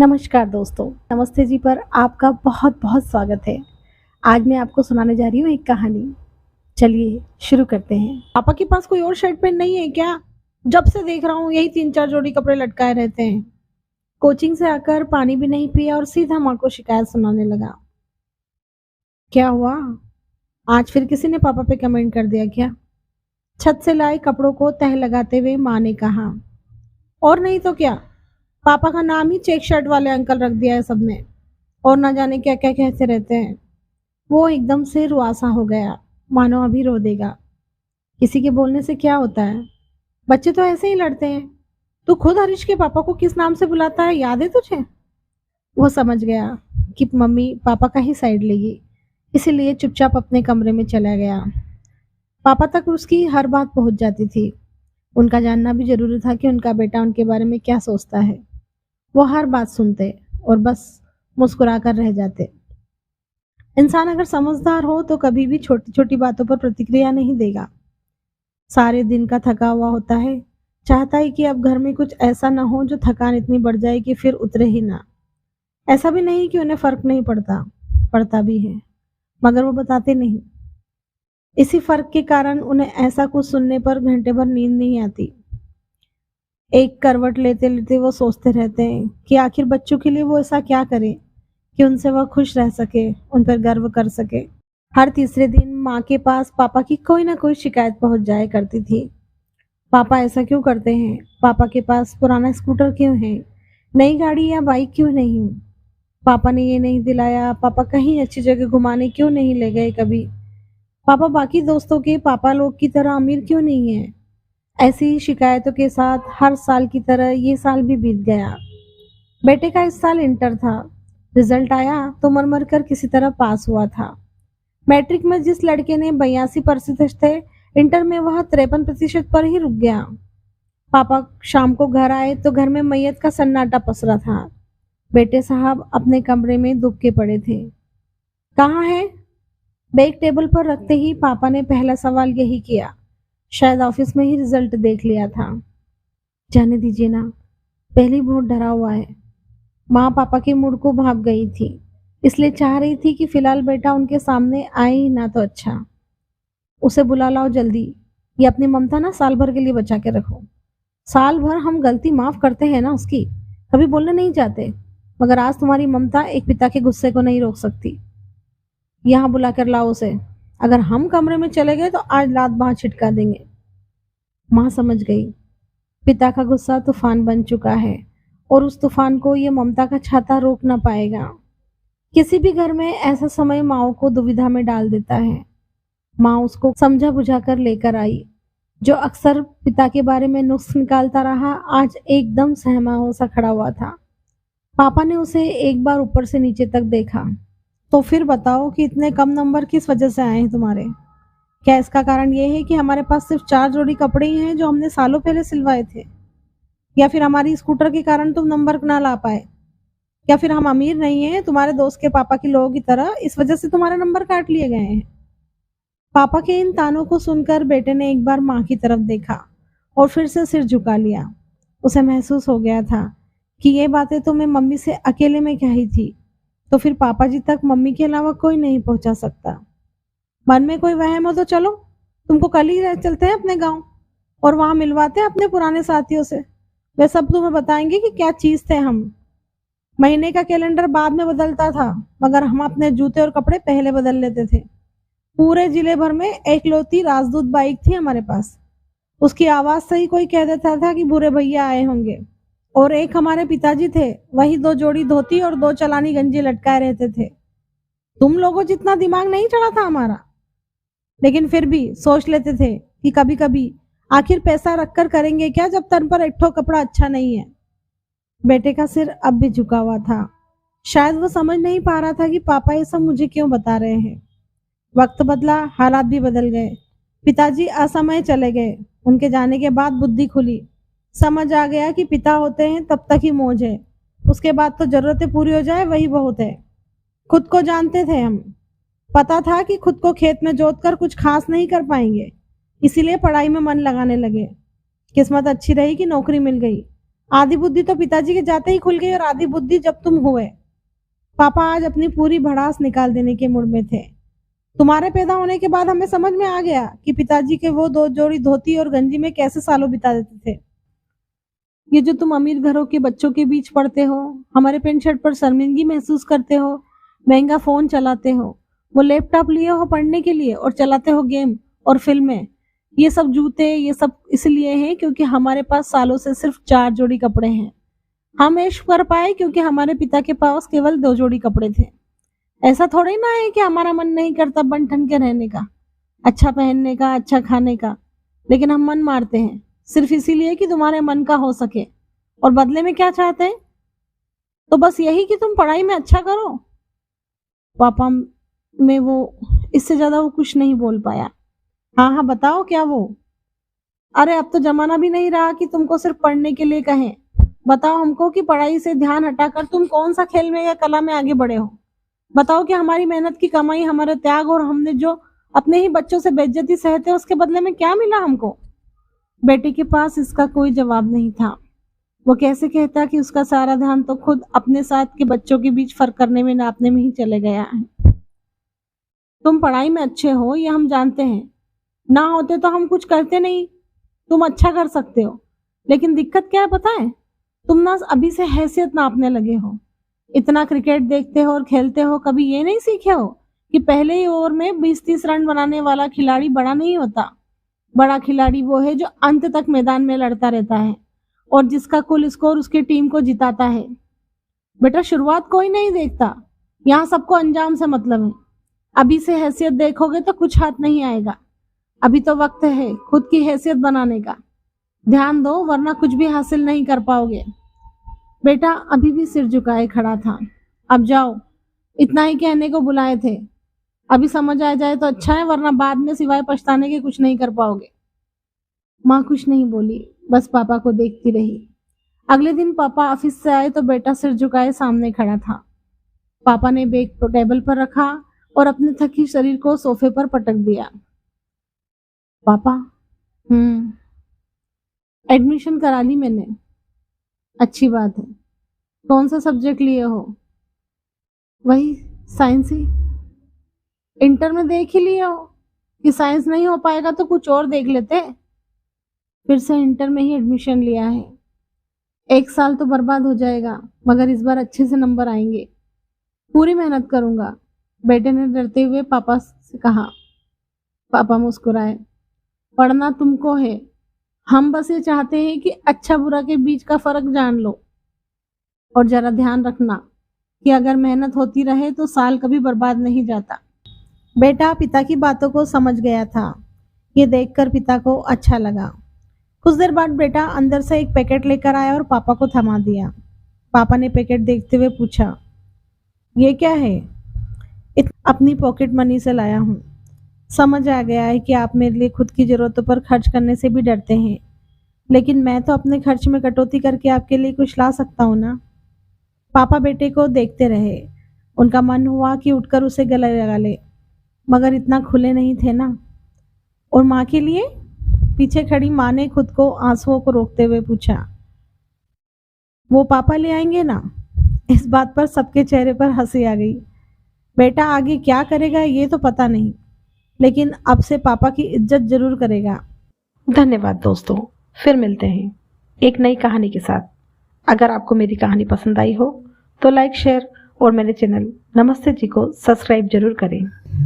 नमस्कार दोस्तों, नमस्ते जी पर आपका बहुत-बहुत स्वागत है। आज मैं आपको सुनाने जा रही हूँ एक कहानी। चलिए शुरू करते हैं। पापा के पास कोई और शर्ट पैंट नहीं है क्या? जब से देख रहा हूँ यही 3-4 जोड़ी कपड़े लटकाए रहते हैं। कोचिंग से आकर पानी भी नहीं पिया और सीधा माँ को शिकायत सुनाने लगा। क्या हुआ? आज फिर किसी ने पापा पे कमेंट कर दिया क्या? छत से लाए कपड़ों को तह लगाते हुए माँ ने कहा। और नहीं तो क्या, पापा का नाम ही चेक शर्ट वाले अंकल रख दिया है सबने। और ना जाने क्या क्या कहते रहते हैं। वो एकदम से रुआसा हो गया, मानो अभी रो देगा। किसी के बोलने से क्या होता है? बच्चे तो ऐसे ही लड़ते हैं। तू खुद हरीश के पापा को किस नाम से बुलाता है, याद है तुझे? वो समझ गया कि मम्मी पापा का ही साइड लेगी, इसीलिए चुपचाप अपने कमरे में चला गया। पापा तक उसकी हर बात पहुंच जाती थी। उनका जानना भी जरूरी था कि उनका बेटा उनके बारे में क्या सोचता है। वो हर बात सुनते और बस मुस्कुरा कर रह जाते। इंसान अगर समझदार हो तो कभी भी छोटी छोटी बातों पर प्रतिक्रिया नहीं देगा। सारे दिन का थका हुआ होता है, चाहता है कि अब घर में कुछ ऐसा ना हो जो थकान इतनी बढ़ जाए कि फिर उतरे ही ना। ऐसा भी नहीं कि उन्हें फर्क नहीं पड़ता, पड़ता भी है, मगर वो बताते नहीं। इसी फर्क के कारण उन्हें ऐसा कुछ सुनने पर घंटे भर नींद नहीं आती। एक करवट लेते लेते वो सोचते रहते हैं कि आखिर बच्चों के लिए वो ऐसा क्या करे कि उनसे वह खुश रह सके, उन पर गर्व कर सके। हर तीसरे दिन माँ के पास पापा की कोई ना कोई शिकायत पहुंच जाया करती थी। पापा ऐसा क्यों करते हैं? पापा के पास पुराना स्कूटर क्यों है? नई गाड़ी या बाइक क्यों नहीं? पापा ने ये नहीं दिलाया, पापा कहीं अच्छी जगह घुमाने क्यों नहीं ले गए कभी? पापा बाकी दोस्तों के पापा लोग की तरह अमीर क्यों नहीं है? ऐसी ही शिकायतों के साथ हर साल की तरह ये साल भी बीत गया। बेटे का इस साल इंटर था। रिजल्ट आया तो मर मर कर किसी तरह पास हुआ था। मैट्रिक में जिस लड़के ने 82% थे, इंटर में वह 53% पर ही रुक गया। पापा शाम को घर आए तो घर में मैयत का सन्नाटा पसरा था। बेटे साहब अपने कमरे में दुबके पड़े थे। कहाँ है? बैग टेबल पर रखते ही पापा ने पहला सवाल यही किया। शायद ऑफिस में ही रिजल्ट देख लिया था। जाने दीजिए ना, पहली बहुत डरा हुआ है। माँ पापा के मूड को भाप गई थी, इसलिए चाह रही थी कि फिलहाल बेटा उनके सामने आए ही ना तो अच्छा। उसे बुला लाओ जल्दी। ये अपनी ममता ना साल भर के लिए बचा के रखो। साल भर हम गलती माफ करते हैं ना उसकी, कभी बोलने नहीं जाते, मगर आज तुम्हारी ममता एक पिता के गुस्से को नहीं रोक सकती। यहाँ बुला कर लाओ उसे। अगर हम कमरे में चले गए तो आज लात बांह छिटका देंगे। माँ समझ गई, पिता का गुस्सा तूफान बन चुका है और उस तूफान को ये ममता का छाता रोक ना पाएगा। किसी भी घर में ऐसा समय माँ को दुविधा में डाल देता है। माँ उसको समझा बुझा कर लेकर आई। जो अक्सर पिता के बारे में नुक्स निकालता रहा, आज एकदम सहमा हो सा खड़ा हुआ था। पापा ने उसे एक बार ऊपर से नीचे तक देखा। तो फिर बताओ कि इतने कम नंबर किस वजह से आए हैं तुम्हारे? क्या इसका कारण ये है कि हमारे पास सिर्फ 4 जोड़ी कपड़े ही हैं जो हमने सालों पहले सिलवाए थे? या फिर हमारी स्कूटर के कारण तुम नंबर ना ला पाए? या फिर हम अमीर नहीं हैं तुम्हारे दोस्त के पापा के लोगों की तरह, इस वजह से तुम्हारे नंबर काट लिए गए हैं? पापा के इन तानों को सुनकर बेटे ने एक बार माँ की तरफ देखा और फिर से सिर झुका लिया। उसे महसूस हो गया था कि ये बातें तो मैं मम्मी से अकेले में कही थी, तो फिर पापा जी तक मम्मी के अलावा कोई नहीं पहुंचा सकता। मन में कोई वहम हो तो चलो, तुमको कल ही चलते हैं अपने गांव और वहां मिलवाते हैं अपने पुराने साथियों से। वे सब तुम्हें बताएंगे कि क्या चीज थे हम। महीने का कैलेंडर बाद में बदलता था, मगर हम अपने जूते और कपड़े पहले बदल लेते थे। पूरे जिले भर में एकलौती राजदूत बाइक थी हमारे पास। उसकी आवाज से ही कोई कह देता था कि बुरे भैया आए होंगे। और एक हमारे पिताजी थे, वही 2 जोड़ी धोती और 2 चलानी गंजी लटकाए रहते थे। तुम लोगों जितना दिमाग नहीं चढ़ा था हमारा, लेकिन फिर भी सोच लेते थे कि कभी कभी आखिर पैसा रखकर करेंगे क्या जब तन पर एक ठो कपड़ा अच्छा नहीं है। बेटे का सिर अब भी झुका हुआ था। शायद वो समझ नहीं पा रहा था कि पापा ये सब मुझे क्यों बता रहे हैं। वक्त बदला, हालात भी बदल गए। पिताजी असमय चले गए। उनके जाने के बाद बुद्धि खुली। समझ आ गया कि पिता होते हैं तब तक ही मौज है, उसके बाद तो जरूरतें पूरी हो जाए वही बहुत है। खुद को जानते थे हम। पता था कि खुद को खेत में जोत कर कुछ खास नहीं कर पाएंगे, इसीलिए पढ़ाई में मन लगाने लगे। किस्मत अच्छी रही कि नौकरी मिल गई। आधी बुद्धि तो पिताजी के जाते ही खुल गई और आधी बुद्धि जब तुम हुए। पापा आज अपनी पूरी भड़ास निकाल देने के मूड में थे। तुम्हारे पैदा होने के बाद हमें समझ में आ गया कि पिताजी के वो 2 जोड़ी धोती और गंजी में कैसे सालों बिता देते थे। ये जो तुम अमीर घरों के बच्चों के बीच पढ़ते हो, हमारे पेंट शर्ट पर शर्मिंदगी महसूस करते हो, महंगा फोन चलाते हो, वो लैपटॉप लिए हो पढ़ने के लिए और चलाते हो गेम और फिल्में, ये सब जूते, ये सब इसलिए हैं क्योंकि हमारे पास सालों से सिर्फ 4 जोड़ी कपड़े हैं। हम ऐश कर पाए क्योंकि हमारे पिता के पास केवल 2 जोड़ी कपड़े थे। ऐसा थोड़ी ना है कि हमारा मन नहीं करता बन ठन के रहने का, अच्छा पहनने का, अच्छा खाने का, लेकिन हम मन मारते हैं सिर्फ इसीलिए कि तुम्हारे मन का हो सके। और बदले में क्या चाहते हैं? तो बस यही कि तुम पढ़ाई में अच्छा करो। पापा में वो इससे ज्यादा वो कुछ नहीं बोल पाया। हाँ हाँ बताओ क्या वो? अरे अब तो जमाना भी नहीं रहा कि तुमको सिर्फ पढ़ने के लिए कहें। बताओ हमको कि पढ़ाई से ध्यान हटाकर तुम कौन सा खेल में या कला में आगे बढ़े हो। बताओ कि हमारी मेहनत की कमाई, हमारा त्याग और हमने जो अपने ही बच्चों से बेइज्जती सहते उसके बदले में क्या मिला हमको? बेटे के पास इसका कोई जवाब नहीं था। वो कैसे कहता कि उसका सारा ध्यान तो खुद अपने साथ के बच्चों के बीच फर्क करने में, नापने में ही चले गया है। तुम पढ़ाई में अच्छे हो ये हम जानते हैं, ना होते तो हम कुछ करते नहीं। तुम अच्छा कर सकते हो, लेकिन दिक्कत क्या है पता है? तुम ना अभी से हैसियत नापने लगे हो। इतना क्रिकेट देखते हो और खेलते हो, कभी ये नहीं सीखे हो कि पहले ही ओवर में 20-30 रन बनाने वाला खिलाड़ी बड़ा नहीं होता। बड़ा खिलाड़ी वो है जो अंत तक मैदान में लड़ता रहता है और जिसका कुल स्कोर उसकी टीम को जिताता है। बेटा शुरुआत कोई नहीं देखता, यहाँ सबको अंजाम से मतलब है। अभी से हैसियत देखोगे तो कुछ हाथ नहीं आएगा। अभी तो वक्त है खुद की हैसियत बनाने का। ध्यान दो वरना कुछ भी हासिल नहीं कर पाओगे। बेटा अभी भी सिर झुकाए खड़ा था। अब जाओ, इतना ही कहने को बुलाए थे। अभी समझ आ जाए तो अच्छा है, वरना बाद में सिवाय पछताने के कुछ नहीं कर पाओगे। माँ कुछ नहीं बोली, बस पापा को देखती रही। अगले दिन पापा ऑफिस से आए तो बेटा सिर झुकाए सामने खड़ा था। पापा ने बैग को टेबल पर रखा और अपने थकी शरीर को सोफे पर पटक दिया। पापा एडमिशन करा ली मैंने। अच्छी बात है। कौन सा सब्जेक्ट लिए हो? वही साइंस ही। इंटर में देख ही लिए हो कि साइंस नहीं हो पाएगा तो कुछ और देख लेते। फिर से इंटर में ही एडमिशन लिया है। 1 साल तो बर्बाद हो जाएगा, मगर इस बार अच्छे से नंबर आएंगे। पूरी मेहनत करूंगा, बेटे ने डरते हुए पापा से कहा। पापा मुस्कुराए। पढ़ना तुमको है, हम बस ये चाहते हैं कि अच्छा बुरा के बीच का फर्क जान लो। और जरा ध्यान रखना कि अगर मेहनत होती रहे तो साल कभी बर्बाद नहीं जाता। बेटा पिता की बातों को समझ गया था। ये देखकर पिता को अच्छा लगा। कुछ देर बाद बेटा अंदर से एक पैकेट लेकर आया और पापा को थमा दिया। पापा ने पैकेट देखते हुए पूछा, ये क्या है? अपनी पॉकेट मनी से लाया हूँ। समझ आ गया है कि आप मेरे लिए खुद की जरूरतों पर खर्च करने से भी डरते हैं, लेकिन मैं तो अपने खर्च में कटौती करके आपके लिए कुछ ला सकता हूँ ना। पापा बेटे को देखते रहे। उनका मन हुआ कि उठकर उसे गले लगा ले, मगर इतना खुले नहीं थे ना। और माँ के लिए? पीछे खड़ी माँ ने खुद को आंसुओं को रोकते हुए पूछा। वो पापा ले आएंगे ना? इस बात पर सबके चेहरे पर हंसी आ गई। बेटा आगे क्या करेगा ये तो पता नहीं, लेकिन अब से पापा की इज्जत जरूर करेगा। धन्यवाद दोस्तों, फिर मिलते हैं एक नई कहानी के साथ। अगर आपको मेरी कहानी पसंद आई हो तो लाइक, शेयर और मेरे चैनल नमस्ते जी को सब्सक्राइब जरूर करें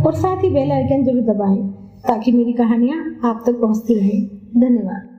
और साथ ही बेल आइकन जरूर दबाएं ताकि मेरी कहानियाँ आप तक पहुँचती रहें। धन्यवाद।